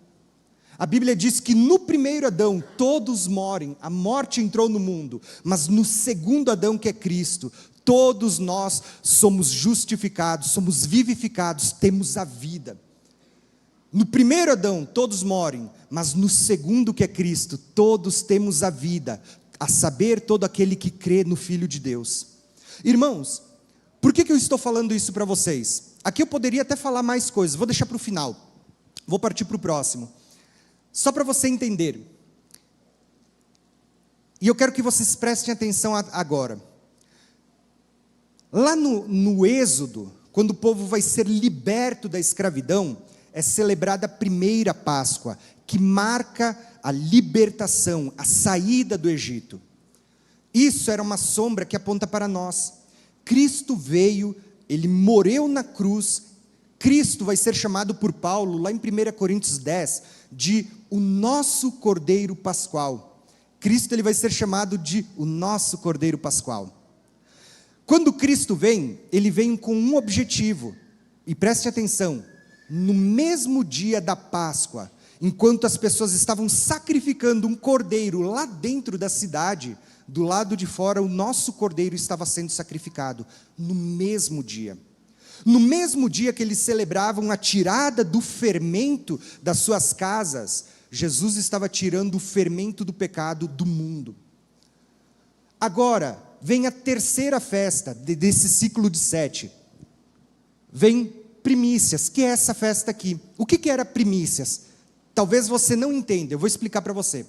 A Bíblia diz que no primeiro Adão todos morrem, a morte entrou no mundo, mas no segundo Adão, que é Cristo, todos nós somos justificados, somos vivificados, temos a vida. No primeiro Adão todos morrem, mas no segundo, que é Cristo, todos temos a vida, a saber, todo aquele que crê no Filho de Deus. Irmãos, por que eu estou falando isso para vocês? Aqui eu poderia até falar mais coisas, vou deixar para o final, vou partir para o próximo. Só para você entender, e eu quero que vocês prestem atenção agora. Lá no Êxodo, quando o povo vai ser liberto da escravidão, é celebrada a primeira Páscoa, que marca a libertação, a saída do Egito. Isso era uma sombra que aponta para nós. Cristo veio, ele morreu na cruz. Cristo vai ser chamado por Paulo, lá em 1 Coríntios 10, de o nosso Cordeiro Pascual. Cristo ele vai ser chamado de o nosso Cordeiro Pascual. Quando Cristo vem, ele vem com um objetivo, e preste atenção, no mesmo dia da Páscoa, enquanto as pessoas estavam sacrificando um cordeiro lá dentro da cidade, do lado de fora o nosso cordeiro estava sendo sacrificado, no mesmo dia. No mesmo dia que eles celebravam a tirada do fermento das suas casas, Jesus estava tirando o fermento do pecado do mundo. Agora, vem a terceira festa desse ciclo de 7. Vem primícias, que é essa festa aqui. O que era primícias? talvez você não entenda, eu vou explicar para você.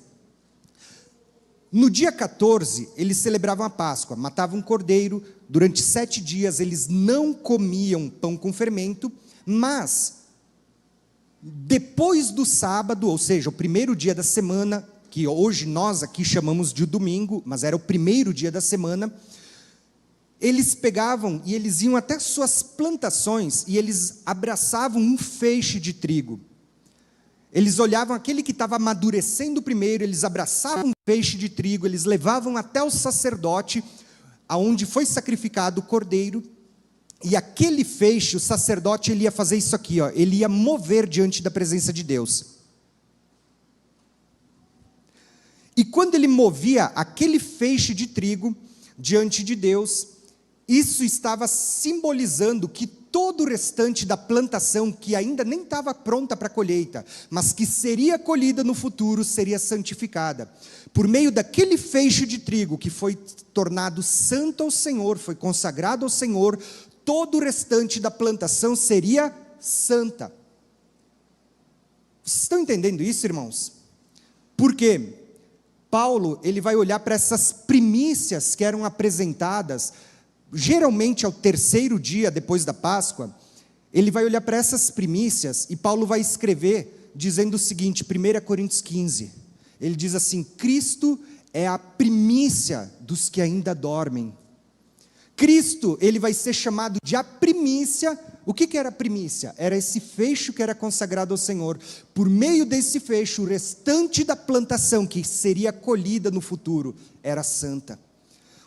No dia 14, eles celebravam a Páscoa, matavam um cordeiro, durante 7 dias eles não comiam pão com fermento, mas depois do sábado, ou seja, o primeiro dia da semana, que hoje nós aqui chamamos de domingo, mas era o primeiro dia da semana, eles pegavam e eles iam até suas plantações e eles abraçavam um feixe de trigo. Eles olhavam aquele que estava amadurecendo primeiro, eles abraçavam um feixe de trigo, eles levavam até o sacerdote, aonde foi sacrificado o cordeiro, e aquele feixe, o sacerdote, ele ia fazer isso aqui, ó, ele ia mover diante da presença de Deus. E quando ele movia aquele feixe de trigo diante de Deus, isso estava simbolizando que todo o restante da plantação, que ainda nem estava pronta para a colheita, mas que seria colhida no futuro, seria santificada. Por meio daquele feixe de trigo que foi tornado santo ao Senhor, foi consagrado ao Senhor, todo o restante da plantação seria santa. Vocês estão entendendo isso, irmãos? Por quê? Paulo, ele vai olhar para essas primícias que eram apresentadas, geralmente ao terceiro dia depois da Páscoa, ele vai olhar para essas primícias, e Paulo vai escrever, dizendo o seguinte, 1 Coríntios 15, ele diz assim, Cristo é a primícia dos que ainda dormem. Cristo, ele vai ser chamado de a primícia. O que era a primícia? Era esse feixe que era consagrado ao Senhor. Por meio desse feixe, o restante da plantação que seria colhida no futuro, era santa.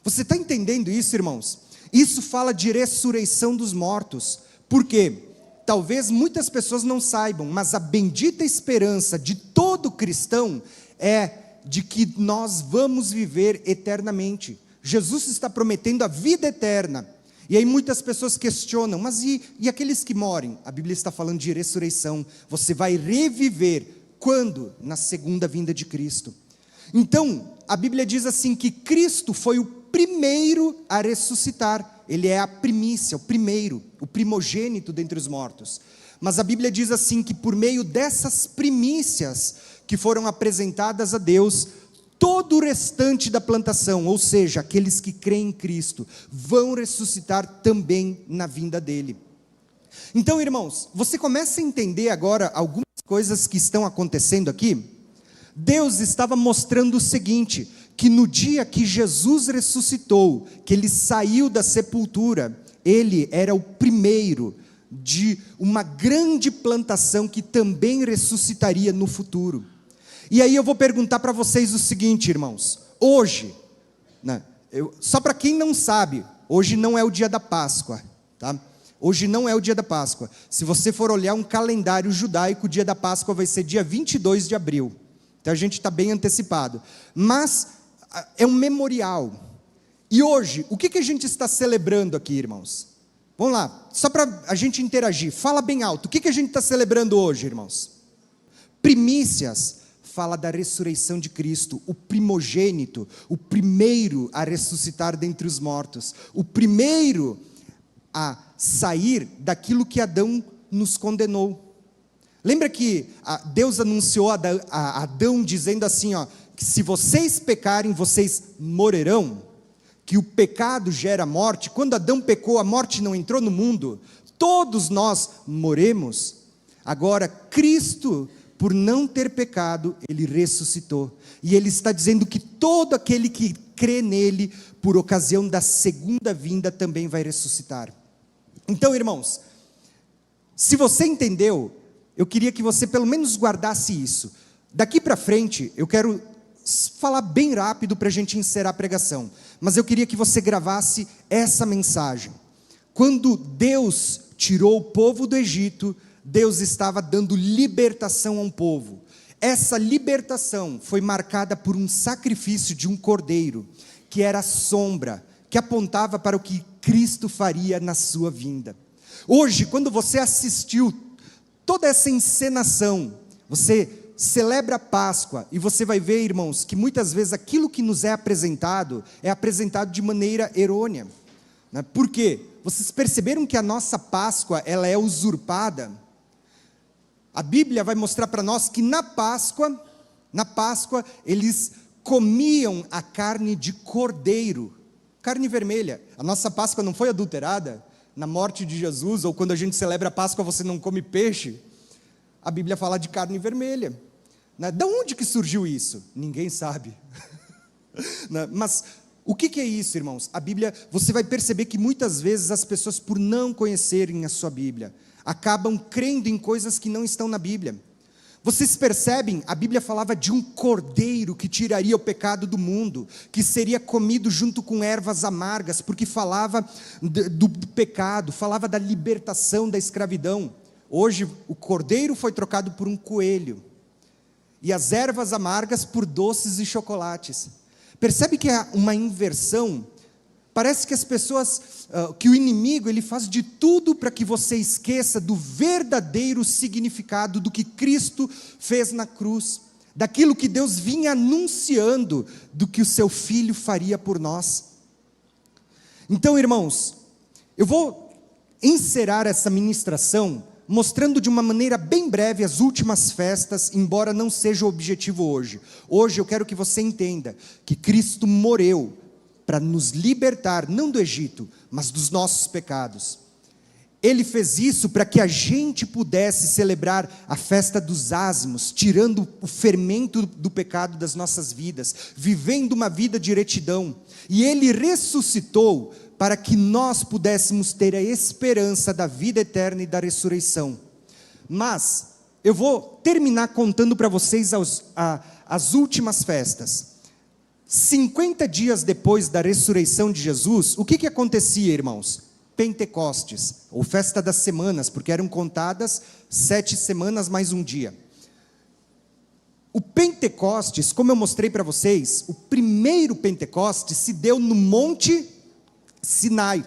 Você está entendendo isso, irmãos? Isso fala de ressurreição dos mortos. Por quê? Talvez muitas pessoas não saibam, mas a bendita esperança de todo cristão é de que nós vamos viver eternamente. Jesus está prometendo a vida eterna. E aí muitas pessoas questionam, mas e aqueles que morrem? A Bíblia está falando de ressurreição. Você vai reviver. Quando? Na segunda vinda de Cristo. Então, a Bíblia diz assim que Cristo foi o primeiro a ressuscitar. Ele é a primícia, o primeiro, o primogênito dentre os mortos. Mas a Bíblia diz assim que por meio dessas primícias que foram apresentadas a Deus, todo o restante da plantação, ou seja, aqueles que creem em Cristo, vão ressuscitar também na vinda dele. Então, irmãos, você começa a entender agora algumas coisas que estão acontecendo aqui? Deus estava mostrando o seguinte, que no dia que Jesus ressuscitou, que ele saiu da sepultura, ele era o primeiro de uma grande plantação que também ressuscitaria no futuro. E aí eu vou perguntar para vocês o seguinte, irmãos, hoje, né, só para quem não sabe, hoje não é o dia da Páscoa, tá? Hoje não é o dia da Páscoa. Se você for olhar um calendário judaico, o dia da Páscoa vai ser dia 22 de abril. Então a gente está bem antecipado. Mas é um memorial. E hoje, o que a gente está celebrando aqui, irmãos? Vamos lá, só para a gente interagir. Fala bem alto, o que a gente está celebrando hoje, irmãos? Primícias. Fala da ressurreição de Cristo, o primogênito, o primeiro a ressuscitar dentre os mortos, o primeiro a sair daquilo que Adão nos condenou. Lembra que Deus anunciou a Adão dizendo assim, ó, que se vocês pecarem, vocês morrerão, que o pecado gera morte. Quando Adão pecou, a morte não entrou no mundo, todos nós morremos. Agora Cristo, por não ter pecado, ele ressuscitou. E ele está dizendo que todo aquele que crê nele, por ocasião da segunda vinda, também vai ressuscitar. Então, irmãos, se você entendeu, eu queria que você pelo menos guardasse isso. Daqui para frente, eu quero falar bem rápido para a gente encerrar a pregação. Mas eu queria que você gravasse essa mensagem. Quando Deus tirou o povo do Egito, Deus estava dando libertação a um povo. Essa libertação foi marcada por um sacrifício de um cordeiro, que era a sombra, que apontava para o que Cristo faria na sua vinda. Hoje, quando você assistiu toda essa encenação, você celebra a Páscoa, e você vai ver, irmãos, que muitas vezes aquilo que nos é apresentado de maneira errônea. Por quê? Vocês perceberam que a nossa Páscoa, ela é usurpada? A Bíblia vai mostrar para nós que na Páscoa, eles comiam a carne de cordeiro, carne vermelha. A nossa Páscoa não foi adulterada. Na morte de Jesus, ou quando a gente celebra a Páscoa, você não come peixe. A Bíblia fala de carne vermelha. Da onde que surgiu isso? Ninguém sabe. Mas o que é isso, irmãos? A Bíblia, você vai perceber que muitas vezes as pessoas, por não conhecerem a sua Bíblia, acabam crendo em coisas que não estão na Bíblia. Vocês percebem, a Bíblia falava de um cordeiro que tiraria o pecado do mundo, que seria comido junto com ervas amargas, porque falava do pecado, falava da libertação da escravidão. Hoje o cordeiro foi trocado por um coelho, e as ervas amargas por doces e chocolates. Percebe que é uma inversão? Parece que as pessoas, que o inimigo, ele faz de tudo para que você esqueça do verdadeiro significado do que Cristo fez na cruz, daquilo que Deus vinha anunciando, do que o seu Filho faria por nós. Então, irmãos, eu vou encerrar essa ministração mostrando de uma maneira bem breve as últimas festas, embora não seja o objetivo hoje. Hoje eu quero que você entenda que Cristo morreu para nos libertar, não do Egito, mas dos nossos pecados. Ele fez isso para que a gente pudesse celebrar a festa dos ázimos, tirando o fermento do pecado das nossas vidas, vivendo uma vida de retidão. E Ele ressuscitou para que nós pudéssemos ter a esperança da vida eterna e da ressurreição. Mas eu vou terminar contando para vocês as últimas festas. 50 dias depois da ressurreição de Jesus, o que acontecia, irmãos? Pentecostes, ou festa das semanas, porque eram contadas 7 semanas mais um dia. O Pentecostes, como eu mostrei para vocês, o primeiro Pentecostes se deu no Monte Sinai.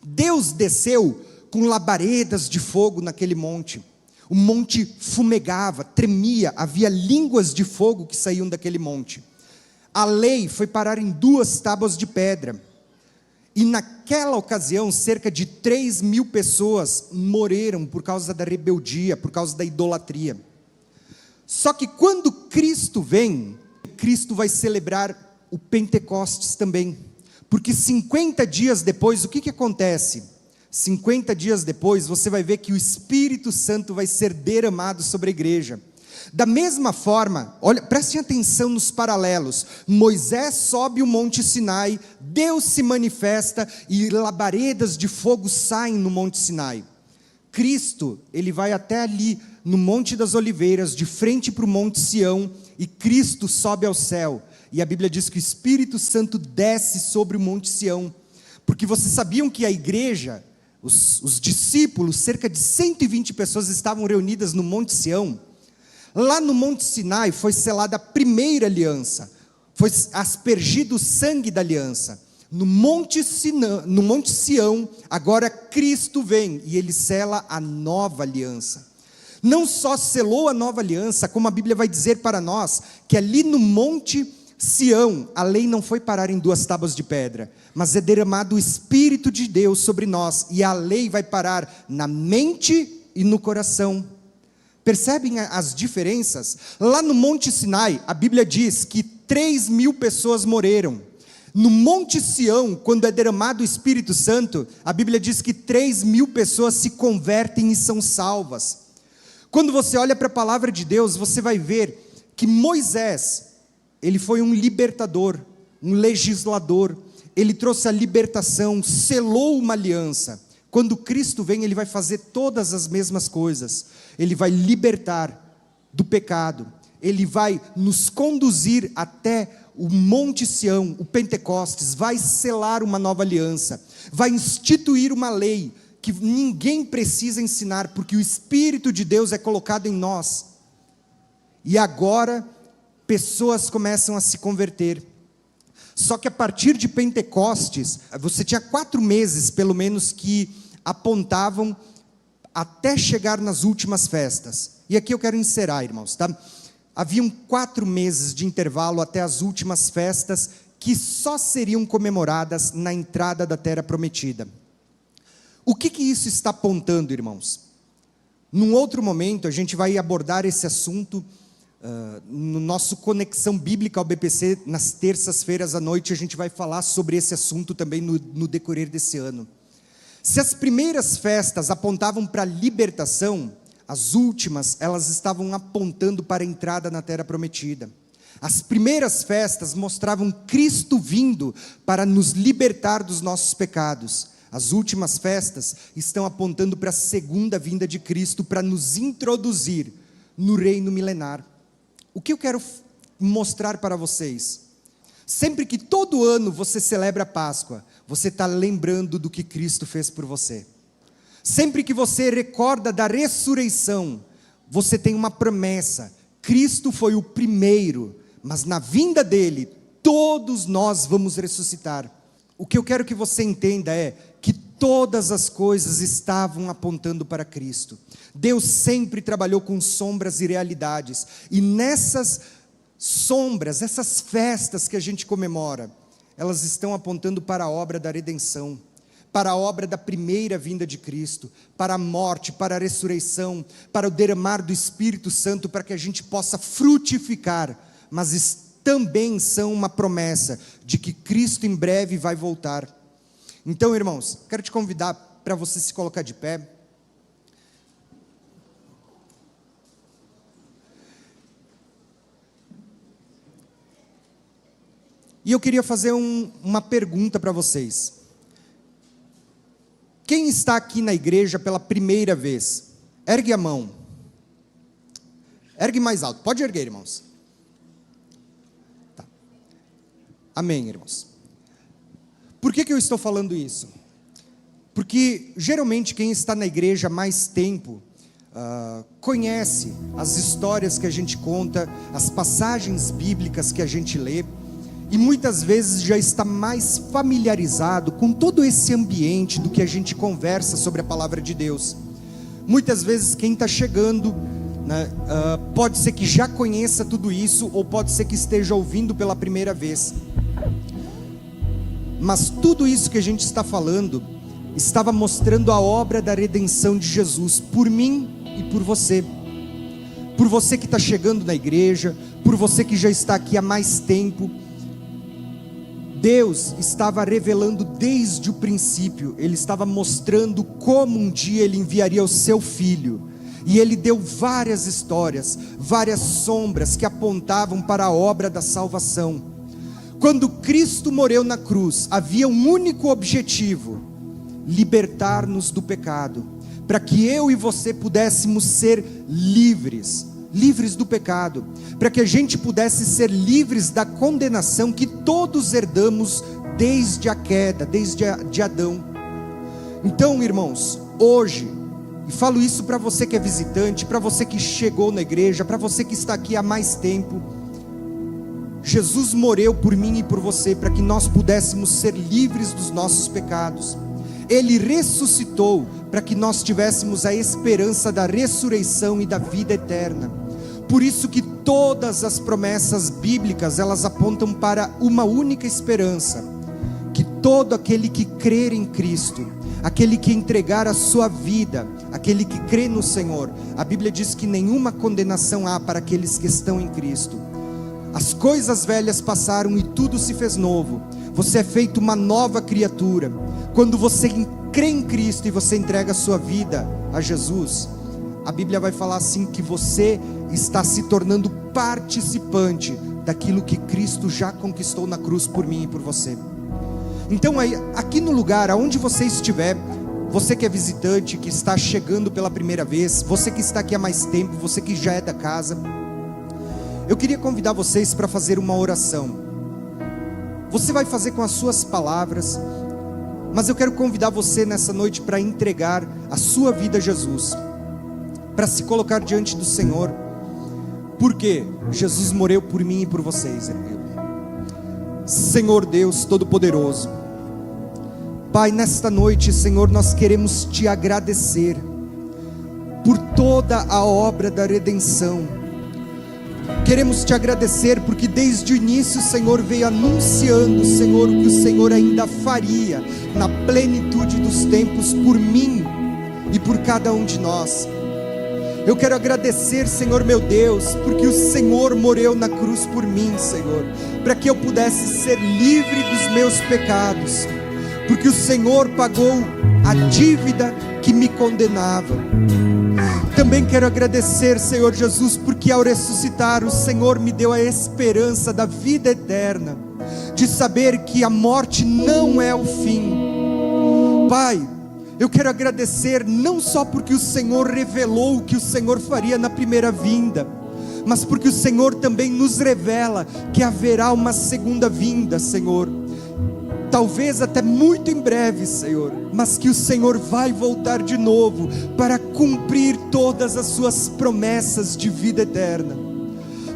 Deus desceu com labaredas de fogo naquele monte. O monte fumegava, tremia, havia línguas de fogo que saíam daquele monte. A lei foi parar em 2 tábuas de pedra. E naquela ocasião, cerca de 3.000 pessoas morreram por causa da rebeldia, por causa da idolatria. Só que quando Cristo vem, Cristo vai celebrar o Pentecostes também. Porque 50 dias depois, o que acontece? 50 dias depois, você vai ver que o Espírito Santo vai ser derramado sobre a igreja. Da mesma forma, olha, prestem atenção nos paralelos. Moisés sobe o Monte Sinai, Deus se manifesta e labaredas de fogo saem no Monte Sinai. Cristo, ele vai até ali, no Monte das Oliveiras, de frente para o Monte Sião, e Cristo sobe ao céu. E a Bíblia diz que o Espírito Santo desce sobre o Monte Sião. Porque vocês sabiam que a igreja, os discípulos, cerca de 120 pessoas estavam reunidas no Monte Sião. Lá no Monte Sinai foi selada a primeira aliança, foi aspergido o sangue da aliança. No Monte Sião, agora Cristo vem e Ele sela a nova aliança. Não só selou a nova aliança, como a Bíblia vai dizer para nós, que ali no Monte Sião, a lei não foi parar em 2 tábuas de pedra, mas é derramado o Espírito de Deus sobre nós, e a lei vai parar na mente e no coração. Percebem as diferenças? Lá no Monte Sinai, a Bíblia diz que 3.000 pessoas morreram. No Monte Sião, quando é derramado o Espírito Santo, a Bíblia diz que 3.000 pessoas se convertem e são salvas. Quando você olha para a palavra de Deus, você vai ver que Moisés, ele foi um libertador, um legislador. Ele trouxe a libertação, selou uma aliança. Quando Cristo vem, Ele vai fazer todas as mesmas coisas. Ele vai libertar do pecado. Ele vai nos conduzir até o Monte Sião, o Pentecostes. Vai selar uma nova aliança. Vai instituir uma lei que ninguém precisa ensinar, porque o Espírito de Deus é colocado em nós. E agora, pessoas começam a se converter. Só que a partir de Pentecostes, você tinha 4 meses, pelo menos, que apontavam até chegar nas últimas festas. E aqui eu quero encerrar, irmãos, tá? Haviam 4 meses de intervalo até as últimas festas, que só seriam comemoradas na entrada da Terra Prometida. O que isso está apontando, irmãos? Num outro momento, a gente vai abordar esse assunto no nosso Conexão Bíblica ao BPC, nas terças-feiras à noite, a gente vai falar sobre esse assunto também no decorrer desse ano. Se as primeiras festas apontavam para a libertação, as últimas, elas estavam apontando para a entrada na Terra Prometida. As primeiras festas mostravam Cristo vindo para nos libertar dos nossos pecados. As últimas festas estão apontando para a segunda vinda de Cristo, para nos introduzir no reino milenar. O que eu quero mostrar para vocês? Sempre que todo ano você celebra a Páscoa, você está lembrando do que Cristo fez por você. Sempre que você recorda da ressurreição, você tem uma promessa: Cristo foi o primeiro, mas na vinda dele, todos nós vamos ressuscitar. O que eu quero que você entenda é que todas as coisas estavam apontando para Cristo. Deus sempre trabalhou com sombras e realidades, e nessas sombras, essas festas que a gente comemora, elas estão apontando para a obra da redenção, para a obra da primeira vinda de Cristo, para a morte, para a ressurreição, para o derramar do Espírito Santo, para que a gente possa frutificar, mas também são uma promessa de que Cristo em breve vai voltar. Então, irmãos, quero te convidar para você se colocar de pé. E eu queria fazer uma pergunta para vocês. Quem está aqui na igreja pela primeira vez? Ergue a mão. Ergue mais alto. Pode erguer, irmãos. Tá. Amém, irmãos. Por que eu estou falando isso? Porque geralmente quem está na igreja há mais tempo conhece as histórias que a gente conta, as passagens bíblicas que a gente lê, e muitas vezes já está mais familiarizado com todo esse ambiente do que a gente conversa sobre a palavra de Deus. Muitas vezes quem está chegando, né, pode ser que já conheça tudo isso, ou pode ser que esteja ouvindo pela primeira vez. Mas tudo isso que a gente está falando, estava mostrando a obra da redenção de Jesus, por mim e por você. Por você que está chegando na igreja, por você que já está aqui há mais tempo. Deus estava revelando desde o princípio, Ele estava mostrando como um dia Ele enviaria o seu Filho, e Ele deu várias histórias, várias sombras que apontavam para a obra da salvação. Quando Cristo morreu na cruz, havia um único objetivo: libertar-nos do pecado, para que eu e você pudéssemos ser livres do pecado, para que a gente pudesse ser livres da condenação que todos herdamos desde a queda, desde Adão. Então, irmãos, hoje, e falo isso para você que é visitante, para você que chegou na igreja, para você que está aqui há mais tempo, Jesus morreu por mim e por você, para que nós pudéssemos ser livres dos nossos pecados. Ele ressuscitou para que nós tivéssemos a esperança da ressurreição e da vida eterna. Por isso que todas as promessas bíblicas, elas apontam para uma única esperança: que todo aquele que crer em Cristo, aquele que entregar a sua vida, aquele que crê no Senhor, a Bíblia diz que nenhuma condenação há para aqueles que estão em Cristo. As coisas velhas passaram e tudo se fez novo. Você é feito uma nova criatura. Quando você crê em Cristo e você entrega a sua vida a Jesus, a Bíblia vai falar assim, que você está se tornando participante daquilo que Cristo já conquistou na cruz por mim e por você. Então aí, aqui no lugar, aonde você estiver, você que é visitante, que está chegando pela primeira vez, você que está aqui há mais tempo, você que já é da casa, eu queria convidar vocês para fazer uma oração. Você vai fazer com as suas palavras, mas eu quero convidar você nessa noite para entregar a sua vida a Jesus, para se colocar diante do Senhor, porque Jesus morreu por mim e por vocês. Senhor Deus Todo-Poderoso, Pai, nesta noite, Senhor, nós queremos te agradecer por toda a obra da redenção. Queremos te agradecer porque desde o início o Senhor veio anunciando, Senhor, o que o Senhor ainda faria na plenitude dos tempos por mim e por cada um de nós. Eu quero agradecer, Senhor meu Deus, porque o Senhor morreu na cruz por mim, Senhor, para que eu pudesse ser livre dos meus pecados, porque o Senhor pagou a dívida que me condenava. Também quero agradecer, Senhor Jesus, porque ao ressuscitar o Senhor me deu a esperança da vida eterna, de saber que a morte não é o fim. Pai, eu quero agradecer não só porque o Senhor revelou o que o Senhor faria na primeira vinda, mas porque o Senhor também nos revela que haverá uma segunda vinda, Senhor. Talvez até muito em breve, Senhor, mas que o Senhor vai voltar de novo para cumprir todas as suas promessas de vida eterna.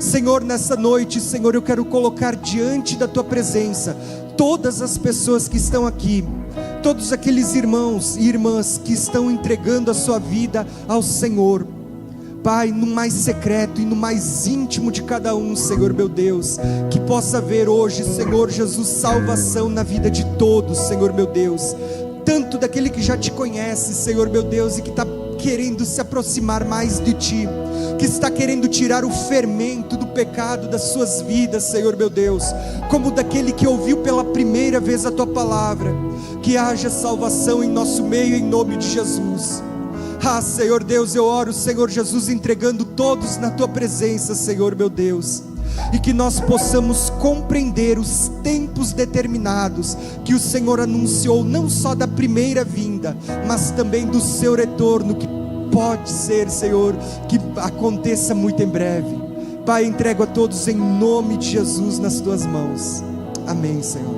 Senhor, nessa noite, Senhor, eu quero colocar diante da Tua presença todas as pessoas que estão aqui, todos aqueles irmãos e irmãs que estão entregando a sua vida ao Senhor. Pai, no mais secreto e no mais íntimo de cada um, Senhor meu Deus, que possa haver hoje, Senhor Jesus, salvação na vida de todos, Senhor meu Deus, tanto daquele que já te conhece, Senhor meu Deus, e que está querendo se aproximar mais de Ti, que está querendo tirar o fermento do pecado das suas vidas, Senhor meu Deus, como daquele que ouviu pela primeira vez a Tua palavra. Que haja salvação em nosso meio, em nome de Jesus. Senhor Deus, eu oro, Senhor Jesus, entregando todos na Tua presença, Senhor meu Deus, e que nós possamos compreender os tempos determinados que o Senhor anunciou, não só da primeira vinda, mas também do seu retorno, que pode ser, Senhor, que aconteça muito em breve. Pai, entrego a todos em nome de Jesus nas Tuas mãos. Amém, Senhor.